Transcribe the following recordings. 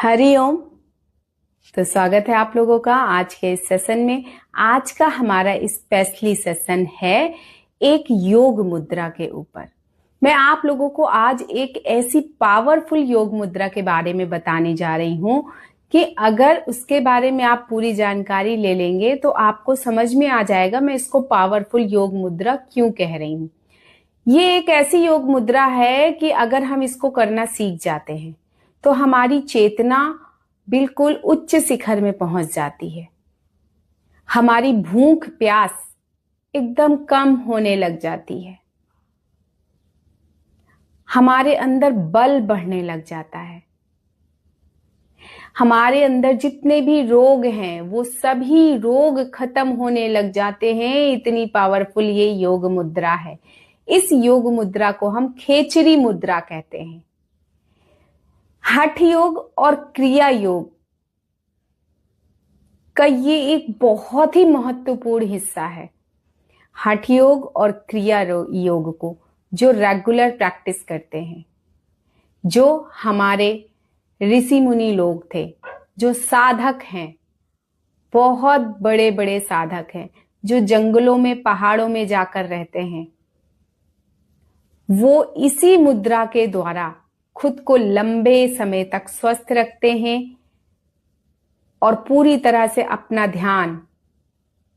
हरिओम। तो स्वागत है आप लोगों का आज के इस सेशन में। आज का हमारा स्पेशली सेशन है एक योग मुद्रा के ऊपर। मैं आप लोगों को आज एक ऐसी पावरफुल योग मुद्रा के बारे में बताने जा रही हूं कि अगर उसके बारे में आप पूरी जानकारी ले लेंगे तो आपको समझ में आ जाएगा मैं इसको पावरफुल योग मुद्रा क्यों कह रही हूं। ये एक ऐसी योग मुद्रा है कि अगर हम इसको करना सीख जाते हैं तो हमारी चेतना बिल्कुल उच्च शिखर में पहुंच जाती है। हमारी भूख प्यास एकदम कम होने लग जाती है। हमारे अंदर बल बढ़ने लग जाता है। हमारे अंदर जितने भी रोग हैं वो सभी रोग खत्म होने लग जाते हैं। इतनी पावरफुल ये योग मुद्रा है। इस योग मुद्रा को हम खेचरी मुद्रा कहते हैं। हठ योग और क्रिया योग का ये एक बहुत ही महत्वपूर्ण हिस्सा है। हठ योग और क्रिया योग को जो रेगुलर प्रैक्टिस करते हैं, जो हमारे ऋषि मुनि लोग थे, जो साधक हैं, बहुत बड़े बड़े साधक हैं, जो जंगलों में पहाड़ों में जाकर रहते हैं, वो इसी मुद्रा के द्वारा खुद को लंबे समय तक स्वस्थ रखते हैं और पूरी तरह से अपना ध्यान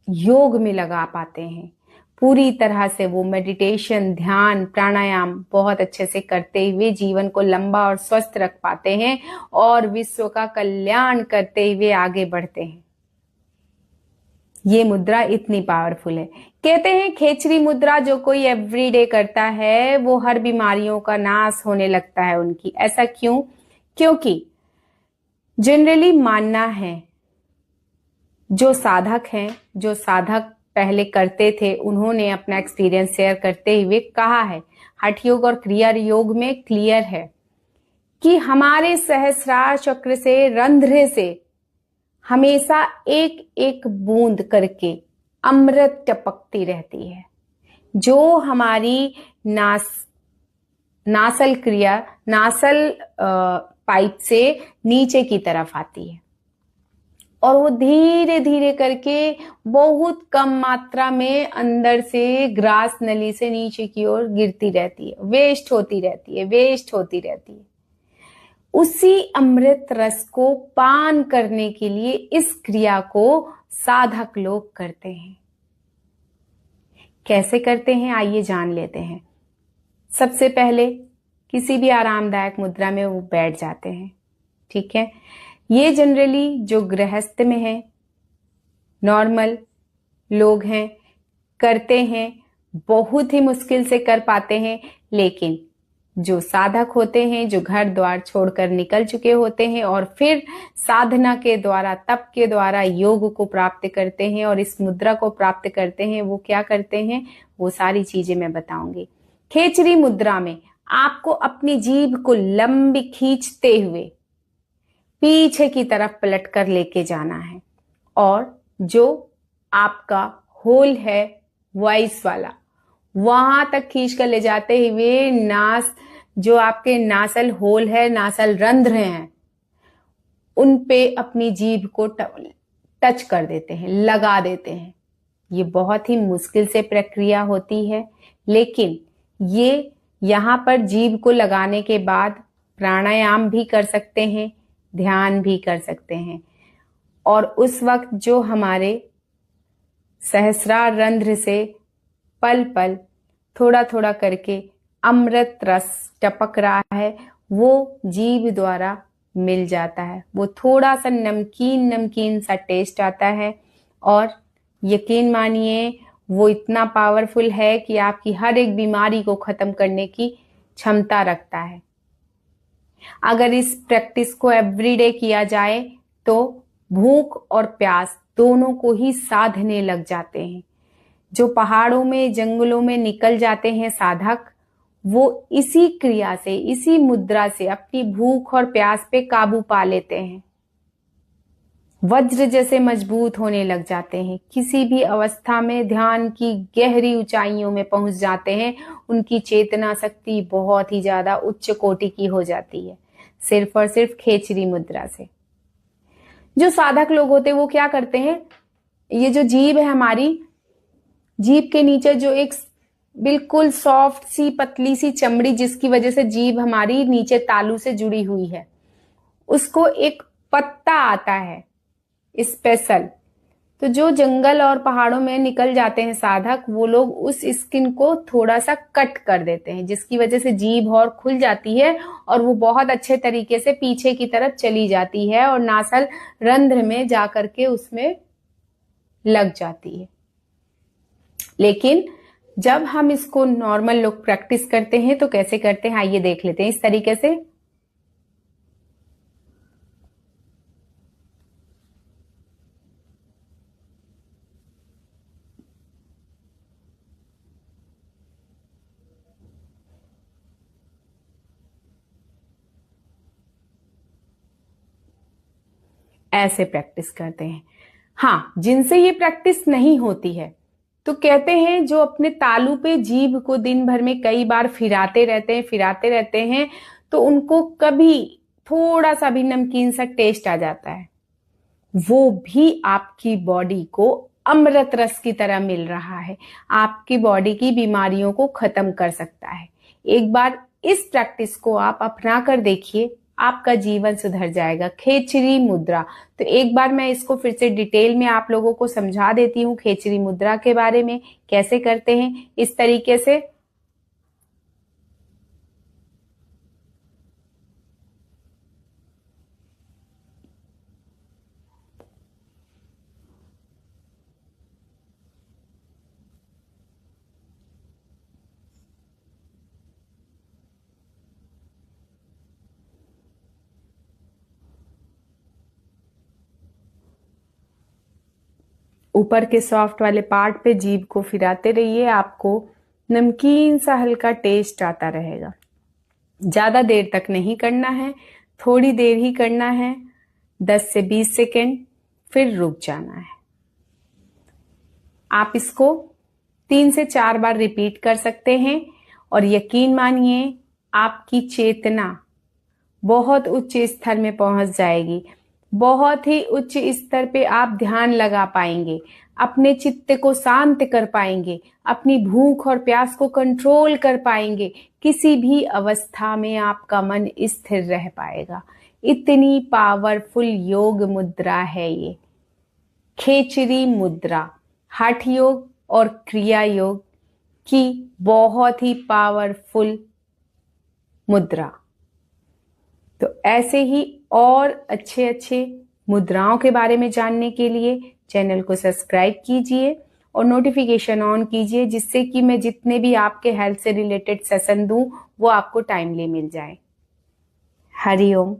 योग में लगा पाते हैं। पूरी तरह से वो मेडिटेशन, ध्यान, प्राणायाम बहुत अच्छे से करते हुए जीवन को लंबा और स्वस्थ रख पाते हैं और विश्व का कल्याण करते हुए आगे बढ़ते हैं। ये मुद्रा इतनी पावरफुल है। कहते हैं खेचरी मुद्रा जो कोई एवरीडे करता है वो हर बीमारियों का नाश होने लगता है उनकी। ऐसा क्यों? क्योंकि जनरली मानना है जो साधक हैं, जो साधक पहले करते थे, उन्होंने अपना एक्सपीरियंस शेयर करते हुए कहा है, हठ योग और क्रिया योग में क्लियर है कि हमारे सहस्रार चक्र से, रंध्र से हमेशा एक एक बूंद करके अमृत टपकती रहती है, जो हमारी नासल क्रिया, नासल पाइप से नीचे की तरफ आती है और वो धीरे धीरे करके बहुत कम मात्रा में अंदर से ग्रास नली से नीचे की ओर गिरती रहती है, वेस्ट होती रहती है, वेस्ट होती रहती है। उसी अमृत रस को पान करने के लिए इस क्रिया को साधक लोग करते हैं। कैसे करते हैं आइए जान लेते हैं। सबसे पहले किसी भी आरामदायक मुद्रा में वो बैठ जाते हैं। ठीक है, ये जनरली जो गृहस्थ में है, नॉर्मल लोग हैं, करते हैं, बहुत ही मुश्किल से कर पाते हैं। लेकिन जो साधक होते हैं, जो घर द्वार छोड़कर निकल चुके होते हैं और फिर साधना के द्वारा, तप के द्वारा योग को प्राप्त करते हैं और इस मुद्रा को प्राप्त करते हैं, वो क्या करते हैं वो सारी चीजें मैं बताऊंगी। खेचरी मुद्रा में आपको अपनी जीभ को लंबी खींचते हुए पीछे की तरफ पलट कर लेके जाना है और जो आपका होल है वॉइस वाला, वहां तक खींच कर ले जाते हुए नास, जो आपके नासल होल है, नासल रंध्र हैं, उन पे अपनी जीभ को टच कर देते हैं, लगा देते हैं। ये बहुत ही मुश्किल से प्रक्रिया होती है, लेकिन ये यहाँ पर जीभ को लगाने के बाद प्राणायाम भी कर सकते हैं, ध्यान भी कर सकते हैं और उस वक्त जो हमारे सहस्रार रंध्र से पल पल थोड़ा थोड़ा करके अमृत रस टपक रहा है वो जीभ द्वारा मिल जाता है। वो थोड़ा सा नमकीन नमकीन सा टेस्ट आता है और यकीन मानिए वो इतना पावरफुल है कि आपकी हर एक बीमारी को खत्म करने की क्षमता रखता है। अगर इस प्रैक्टिस को एवरीडे किया जाए तो भूख और प्यास दोनों को ही साधने लग जाते हैं। जो पहाड़ों में, जंगलों में निकल जाते हैं साधक, वो इसी क्रिया से, इसी मुद्रा से अपनी भूख और प्यास पे काबू पा लेते हैं। वज्र जैसे मजबूत होने लग जाते हैं। किसी भी अवस्था में ध्यान की गहरी ऊंचाइयों में पहुंच जाते हैं। उनकी चेतना शक्ति बहुत ही ज्यादा उच्च कोटि की हो जाती है। सिर्फ और सिर्फ खेचरी मुद्रा से। जो साधक लोग होते हैं वो क्या करते हैं, ये जो जीभ है हमारी, जीभ के नीचे जो एक बिल्कुल सॉफ्ट सी पतली सी चमड़ी जिसकी वजह से जीभ हमारी नीचे तालू से जुड़ी हुई है, उसको एक पत्ता आता है स्पेशल। तो जो जंगल और पहाड़ों में निकल जाते हैं साधक, वो लोग उस स्किन को थोड़ा सा कट कर देते हैं, जिसकी वजह से जीभ और खुल जाती है और वो बहुत अच्छे तरीके से पीछे की तरफ चली जाती है और नासल रंध्र में जाकर के उसमें लग जाती है। लेकिन जब हम इसको नॉर्मल लोग प्रैक्टिस करते हैं तो कैसे करते हैं, आइए देख लेते हैं इस तरीके से। ऐसे प्रैक्टिस करते हैं। हाँ, जिनसे ये प्रैक्टिस नहीं होती है तो कहते हैं जो अपने तालू पे जीभ को दिन भर में कई बार फिराते रहते हैं तो उनको कभी थोड़ा सा भी नमकीन सा टेस्ट आ जाता है, वो भी आपकी बॉडी को अमृत रस की तरह मिल रहा है, आपकी बॉडी की बीमारियों को खत्म कर सकता है। एक बार इस प्रैक्टिस को आप अपना कर देखिए, आपका जीवन सुधर जाएगा। खेचरी मुद्रा, तो एक बार मैं इसको फिर से डिटेल में आप लोगों को समझा देती हूँ खेचरी मुद्रा के बारे में, कैसे करते हैं इस तरीके से। ऊपर के सॉफ्ट वाले पार्ट पे जीभ को फिराते रहिए, आपको नमकीन सा हल्का टेस्ट आता रहेगा। ज्यादा देर तक नहीं करना है, थोड़ी देर ही करना है, 10 से 20 सेकेंड, फिर रुक जाना है। आप इसको 3 से 4 बार रिपीट कर सकते हैं और यकीन मानिए आपकी चेतना बहुत उच्च स्तर में पहुंच जाएगी। बहुत ही उच्च स्तर पे आप ध्यान लगा पाएंगे, अपने चित्त को शांत कर पाएंगे, अपनी भूख और प्यास को कंट्रोल कर पाएंगे, किसी भी अवस्था में आपका मन स्थिर रह पाएगा। इतनी पावरफुल योग मुद्रा है ये खेचरी मुद्रा, हठ योग और क्रिया योग की बहुत ही पावरफुल मुद्रा। तो ऐसे ही और अच्छे अच्छे मुद्राओं के बारे में जानने के लिए चैनल को सब्सक्राइब कीजिए और नोटिफिकेशन ऑन कीजिए, जिससे कि मैं जितने भी आपके हेल्थ से रिलेटेड सेशन दूं वो आपको टाइमली मिल जाए। हरिओम।